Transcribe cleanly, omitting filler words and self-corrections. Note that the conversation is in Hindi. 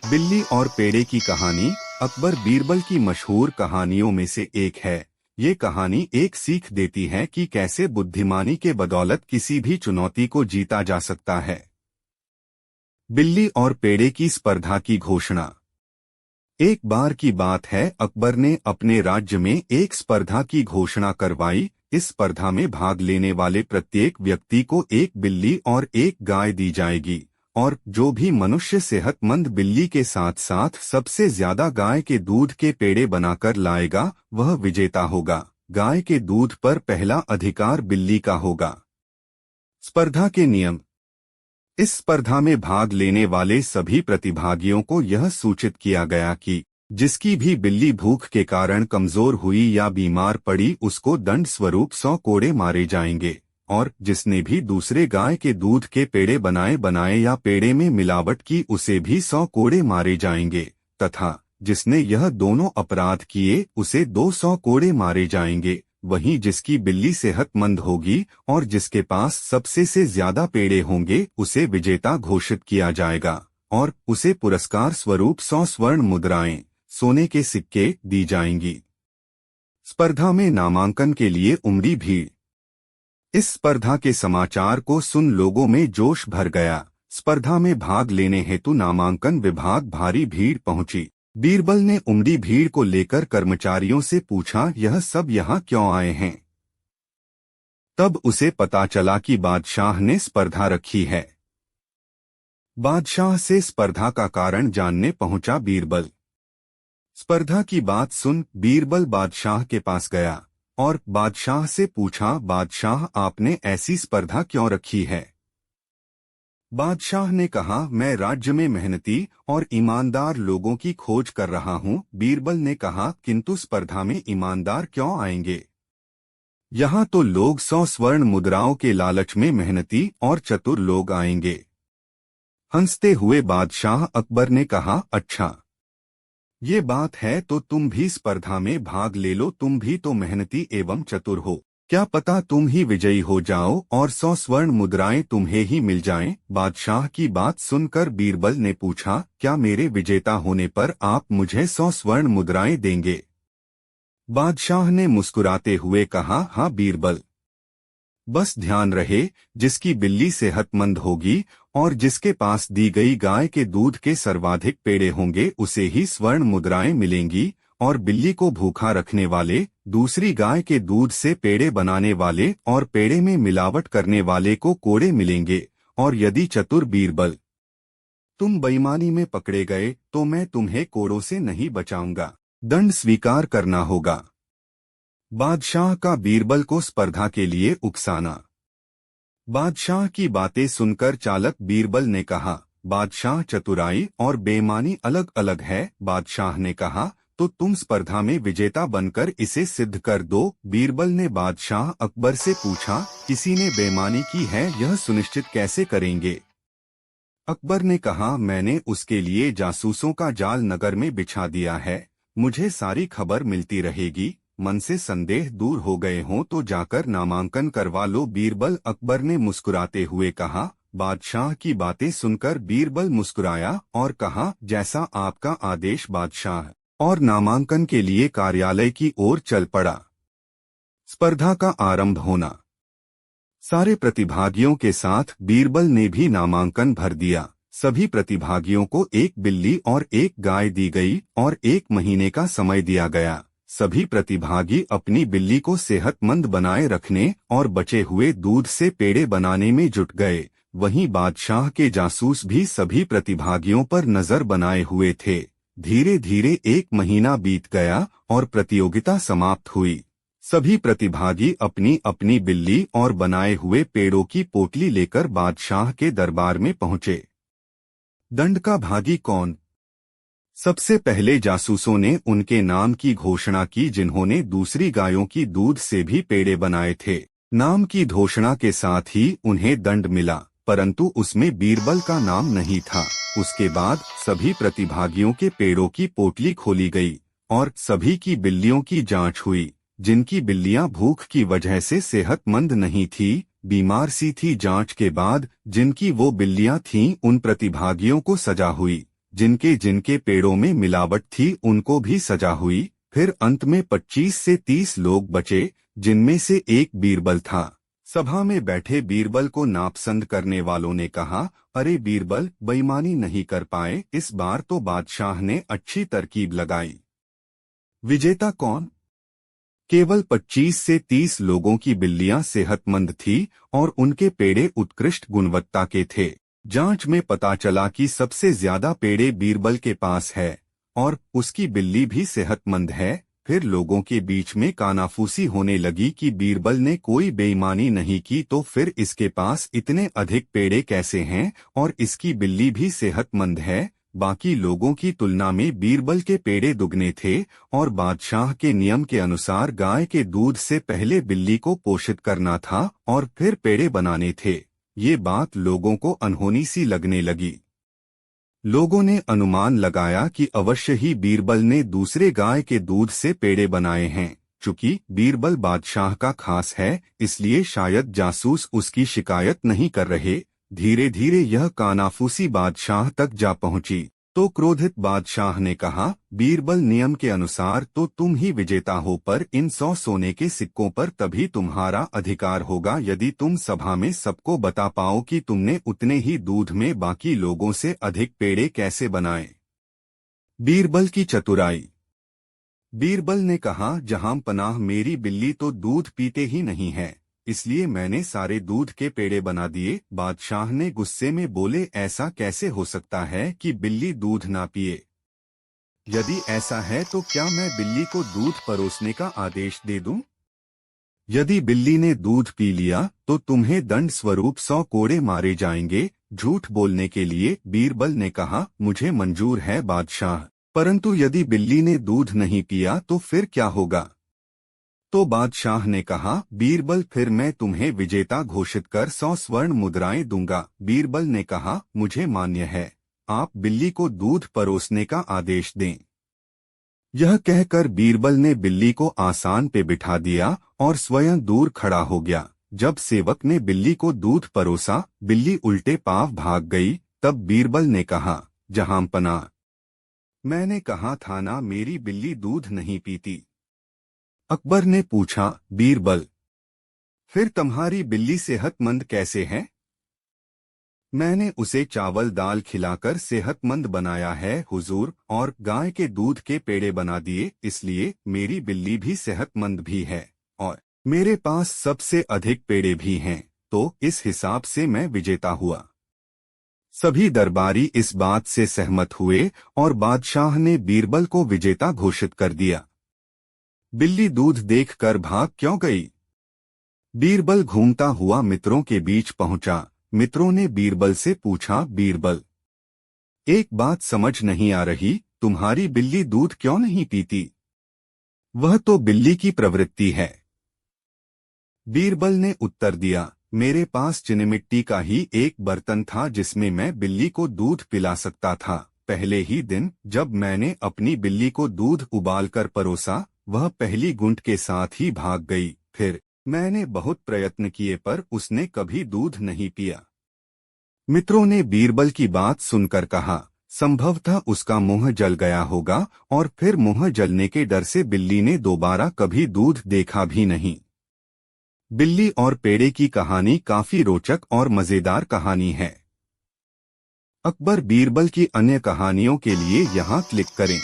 बिल्ली और पेड़े की कहानी अकबर बीरबल की मशहूर कहानियों में से एक है। ये कहानी एक सीख देती है कि कैसे बुद्धिमानी के बदौलत किसी भी चुनौती को जीता जा सकता है। बिल्ली और पेड़े की स्पर्धा की घोषणा। एक बार की बात है, अकबर ने अपने राज्य में एक स्पर्धा की घोषणा करवाई। इस स्पर्धा में भाग लेने वाले प्रत्येक व्यक्ति को एक बिल्ली और एक गाय दी जाएगी, और जो भी मनुष्य सेहतमंद बिल्ली के साथ साथ सबसे ज्यादा गाय के दूध के पेड़े बनाकर लाएगा, वह विजेता होगा। गाय के दूध पर पहला अधिकार बिल्ली का होगा। स्पर्धा के नियम। इस स्पर्धा में भाग लेने वाले सभी प्रतिभागियों को यह सूचित किया गया कि जिसकी भी बिल्ली भूख के कारण कमजोर हुई या बीमार पड़ी, उसको दंड स्वरूप 100 कोड़े मारे जाएंगे, और जिसने भी दूसरे गाय के दूध के पेड़े बनाए या पेड़े में मिलावट की, उसे भी 100 कोड़े मारे जाएंगे, तथा जिसने यह दोनों अपराध किए उसे 200 कोड़े मारे जाएंगे। वहीं जिसकी बिल्ली सेहतमंद होगी और जिसके पास सबसे से ज्यादा पेड़े होंगे, उसे विजेता घोषित किया जाएगा, और उसे पुरस्कार स्वरूप 100 स्वर्ण मुद्राएं, सोने के सिक्के दी जाएंगी। स्पर्धा में नामांकन के लिए उमड़ी भीड़। इस स्पर्धा के समाचार को सुन लोगों में जोश भर गया। स्पर्धा में भाग लेने हेतु नामांकन विभाग भारी भीड़ पहुंची। बीरबल ने उमड़ी भीड़ को लेकर कर्मचारियों से पूछा, यह सब यहाँ क्यों आए हैं? तब उसे पता चला कि बादशाह ने स्पर्धा रखी है। बादशाह से स्पर्धा का कारण जानने पहुंचा बीरबल। स्पर्धा की बात सुन बीरबल बादशाह के पास गया और बादशाह से पूछा, बादशाह, आपने ऐसी स्पर्धा क्यों रखी है? बादशाह ने कहा, मैं राज्य में मेहनती और ईमानदार लोगों की खोज कर रहा हूं। बीरबल ने कहा, किंतु स्पर्धा में ईमानदार क्यों आएंगे? यहाँ तो लोग 100 स्वर्ण मुद्राओं के लालच में मेहनती और चतुर लोग आएंगे। हंसते हुए बादशाह अकबर ने कहा, अच्छा, ये बात है तो तुम भी स्पर्धा में भाग ले लो। तुम भी तो मेहनती एवं चतुर हो, क्या पता तुम ही विजयी हो जाओ और 100 स्वर्ण मुद्राएं तुम्हें ही मिल जाएं। बादशाह की बात सुनकर बीरबल ने पूछा, क्या मेरे विजेता होने पर आप मुझे 100 स्वर्ण मुद्राएं देंगे? बादशाह ने मुस्कुराते हुए कहा, हाँ बीरबल, बस ध्यान रहे, जिसकी बिल्ली सेहतमंद होगी और जिसके पास दी गई गाय के दूध के सर्वाधिक पेड़े होंगे, उसे ही स्वर्ण मुद्राएं मिलेंगी, और बिल्ली को भूखा रखने वाले, दूसरी गाय के दूध से पेड़े बनाने वाले और पेड़े में मिलावट करने वाले को कोड़े मिलेंगे। और यदि चतुर बीरबल तुम बेईमानी में पकड़े गए तो मैं तुम्हें कोड़ों से नहीं बचाऊंगा, दंड स्वीकार करना होगा। बादशाह का बीरबल को स्पर्धा के लिए उकसाना। बादशाह की बातें सुनकर चालक बीरबल ने कहा, बादशाह, चतुराई और बेईमानी अलग अलग है। बादशाह ने कहा, तो तुम स्पर्धा में विजेता बनकर इसे सिद्ध कर दो। बीरबल ने बादशाह अकबर से पूछा, किसी ने बेईमानी की है, यह सुनिश्चित कैसे करेंगे? अकबर ने कहा, मैंने उसके लिए जासूसों का जाल नगर में बिछा दिया है, मुझे सारी खबर मिलती रहेगी। मन से संदेह दूर हो गए हों तो जाकर नामांकन करवा लो। बीरबल अकबर ने मुस्कुराते हुए कहा। बादशाह की बातें सुनकर बीरबल मुस्कुराया और कहा, जैसा आपका आदेश बादशाह, और नामांकन के लिए कार्यालय की ओर चल पड़ा। स्पर्धा का आरंभ होना। सारे प्रतिभागियों के साथ बीरबल ने भी नामांकन भर दिया। सभी प्रतिभागियों को एक बिल्ली और एक गाय दी गई और 1 महीने का समय दिया गया। सभी प्रतिभागी अपनी बिल्ली को सेहतमंद बनाए रखने और बचे हुए दूध से पेड़े बनाने में जुट गए। वहीं बादशाह के जासूस भी सभी प्रतिभागियों पर नजर बनाए हुए थे। धीरे धीरे 1 महीना बीत गया और प्रतियोगिता समाप्त हुई। सभी प्रतिभागी अपनी अपनी बिल्ली और बनाए हुए पेड़ों की पोटली लेकर बादशाह के दरबार में पहुंचे। दंड का भागी कौन? सबसे पहले जासूसों ने उनके नाम की घोषणा की जिन्होंने दूसरी गायों की दूध से भी पेड़े बनाए थे। नाम की घोषणा के साथ ही उन्हें दंड मिला, परंतु उसमें बीरबल का नाम नहीं था। उसके बाद सभी प्रतिभागियों के पेड़ों की पोटली खोली गई और सभी की बिल्लियों की जांच हुई। जिनकी बिल्लियां भूख की वजह से सेहतमंद नहीं थी, बीमार सी थी, जांच के बाद जिनकी वो बिल्लियां थीं, उन प्रतिभागियों को सजा हुई। जिनके जिनके पेड़ों में मिलावट थी उनको भी सजा हुई। फिर अंत में 25 से 30 लोग बचे, जिनमें से एक बीरबल था। सभा में बैठे बीरबल को नापसंद करने वालों ने कहा, अरे बीरबल, बेईमानी नहीं कर पाए, इस बार तो बादशाह ने अच्छी तरकीब लगाई। विजेता कौन? केवल 25 से 30 लोगों की बिल्लियां सेहतमंद थी और उनके पेड़े उत्कृष्ट गुणवत्ता के थे। जांच में पता चला कि सबसे ज्यादा पेड़े बीरबल के पास है और उसकी बिल्ली भी सेहतमंद है। फिर लोगों के बीच में कानाफूसी होने लगी कि बीरबल ने कोई बेईमानी नहीं की तो फिर इसके पास इतने अधिक पेड़े कैसे हैं और इसकी बिल्ली भी सेहतमंद है। बाकी लोगों की तुलना में बीरबल के पेड़े दुगने थे और बादशाह के नियम के अनुसार गाय के दूध से पहले बिल्ली को पोषित करना था और फिर पेड़े बनाने थे। ये बात लोगों को अनहोनी सी लगने लगी। लोगों ने अनुमान लगाया कि अवश्य ही बीरबल ने दूसरे गाय के दूध से पेड़े बनाए हैं। चूंकि बीरबल बादशाह का खास है, इसलिए शायद जासूस उसकी शिकायत नहीं कर रहे। धीरे धीरे यह कानाफूसी बादशाह तक जा पहुंची तो क्रोधित बादशाह ने कहा, बीरबल, नियम के अनुसार तो तुम ही विजेता हो, पर इन 100 सोने के सिक्कों पर तभी तुम्हारा अधिकार होगा यदि तुम सभा में सबको बता पाओ कि तुमने उतने ही दूध में बाकी लोगों से अधिक पेड़े कैसे बनाए। बीरबल की चतुराई। बीरबल ने कहा, जहां पनाह, मेरी बिल्ली तो दूध पीते ही नहीं है, इसलिए मैंने सारे दूध के पेड़े बना दिए। बादशाह ने गुस्से में बोले, ऐसा कैसे हो सकता है कि बिल्ली दूध ना पिए? यदि ऐसा है तो क्या मैं बिल्ली को दूध परोसने का आदेश दे दूं? यदि बिल्ली ने दूध पी लिया तो तुम्हें दंड स्वरूप 100 कोड़े मारे जाएंगे। झूठ बोलने के लिए बीरबल ने कहा, मुझे मंजूर है बादशाह, परंतु यदि बिल्ली ने दूध नहीं पिया तो फिर क्या होगा? तो बादशाह ने कहा, बीरबल, फिर मैं तुम्हें विजेता घोषित कर 100 स्वर्ण मुद्राएं दूंगा। बीरबल ने कहा, मुझे मान्य है, आप बिल्ली को दूध परोसने का आदेश दें। यह कहकर बीरबल ने बिल्ली को आसान पे बिठा दिया और स्वयं दूर खड़ा हो गया। जब सेवक ने बिल्ली को दूध परोसा, बिल्ली उल्टे पांव भाग गई। तब बीरबल ने कहा, जहांपना, मैंने कहा था ना, मेरी बिल्ली दूध नहीं पीती। अकबर ने पूछा, बीरबल, फिर तुम्हारी बिल्ली सेहतमंद कैसे है? मैंने उसे चावल दाल खिलाकर सेहतमंद बनाया है हुजूर, और गाय के दूध के पेड़े बना दिए, इसलिए मेरी बिल्ली भी सेहतमंद भी है और मेरे पास सबसे अधिक पेड़े भी हैं, तो इस हिसाब से मैं विजेता हुआ। सभी दरबारी इस बात से सहमत हुए और बादशाह ने बीरबल को विजेता घोषित कर दिया। बिल्ली दूध देखकर भाग क्यों गई? बीरबल घूमता हुआ मित्रों के बीच पहुंचा। मित्रों ने बीरबल से पूछा, बीरबल, एक बात समझ नहीं आ रही, तुम्हारी बिल्ली दूध क्यों नहीं पीती? वह तो बिल्ली की प्रवृत्ति है। बीरबल ने उत्तर दिया, मेरे पास चिनीमिट्टी का ही एक बर्तन था जिसमें मैं बिल्ली को दूध पिला सकता था। पहले ही दिन जब मैंने अपनी बिल्ली को दूध उबालकर परोसा, वह पहली घूंट के साथ ही भाग गई। फिर मैंने बहुत प्रयत्न किए पर उसने कभी दूध नहीं पिया। मित्रों ने बीरबल की बात सुनकर कहा, संभवतः उसका मुंह जल गया होगा और फिर मुंह जलने के डर से बिल्ली ने दोबारा कभी दूध देखा भी नहीं। बिल्ली और पेड़े की कहानी काफी रोचक और मजेदार कहानी है। अकबर बीरबल की अन्य कहानियों के लिए यहाँ क्लिक करें।